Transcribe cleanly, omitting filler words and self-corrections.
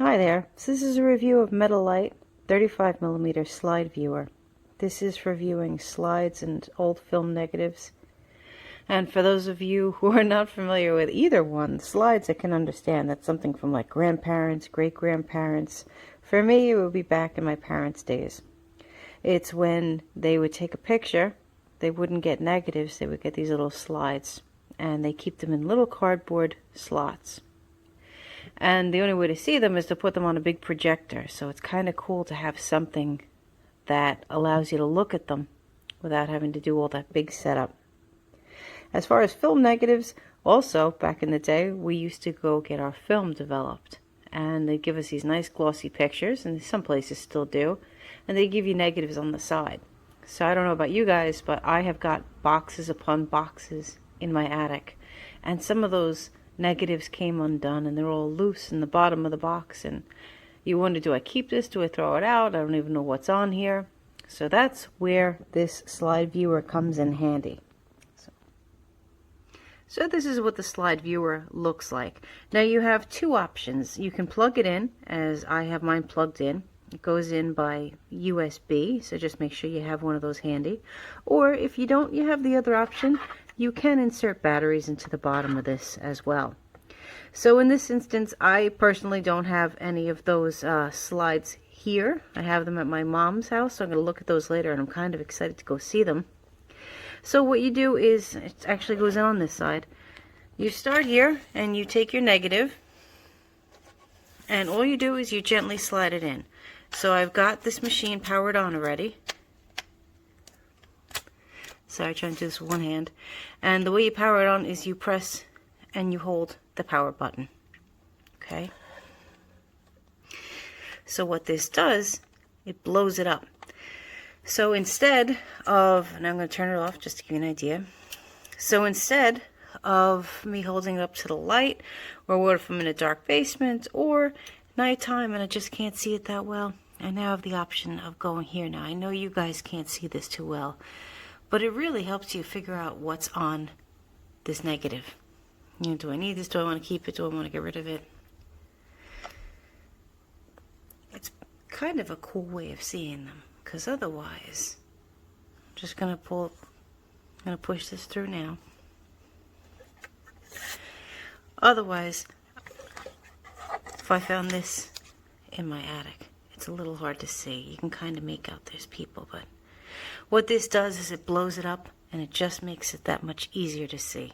Hi there, so this is a review of MEDALight 35mm slide viewer. This is for viewing slides and old film negatives. And for those of you who are not familiar with either one, slides I can understand. That's something from like grandparents, great-grandparents. For me, it would be back in my parents' days. It's when they would take a picture, they wouldn't get negatives, they would get these little slides. And they keep them in little cardboard slots. And the only way to see them is to put them on a big projector. So it's kind of cool to have something that allows you to look at them without having to do all that big setup. As far as film negatives, also back in the day, we used to go get our film developed. And they'd give us these nice glossy pictures, and some places still do. And they give you negatives on the side. So I don't know about you guys, but I have got boxes upon boxes in my attic. And some of those negatives came undone and they're all loose in the bottom of the box, and you wonder, do I keep this, do I throw it out? I don't even know what's on here. So that's where this slide viewer comes in handy. So this is what the slide viewer looks like. Now you have two options. You can plug it in, as I have mine plugged in. It goes in by USB, so just make sure you have one of those handy. Or if you don't, you have the other option. You can insert batteries into the bottom of this as well. So in this instance, I personally don't have any of those slides here. I have them at my mom's house, so I'm going to look at those later, and I'm kind of excited to go see them. So what you do is, it actually goes in on this side. You start here, and you take your negative, and all you do is you gently slide it in. So I've got this machine powered on already. Sorry, trying to do this with one hand. And the way you power it on is you press and you hold the power button. Okay? So what this does, it blows it up. So instead of, and I'm going to turn it off just to give you an idea. So instead of me holding it up to the light, or what if I'm in a dark basement, or nighttime and I just can't see it that well, I now have the option of going here. Now I know you guys can't see this too well, but it really helps you figure out what's on this negative. You know, do I need this? Do I want to keep it? Do I want to get rid of it? It's kind of a cool way of seeing them, because otherwise, I'm just going to push this through now. Otherwise, if I found this in my attic, it's a little hard to see. You can kind of make out there's people, but what this does is it blows it up, and it just makes it that much easier to see.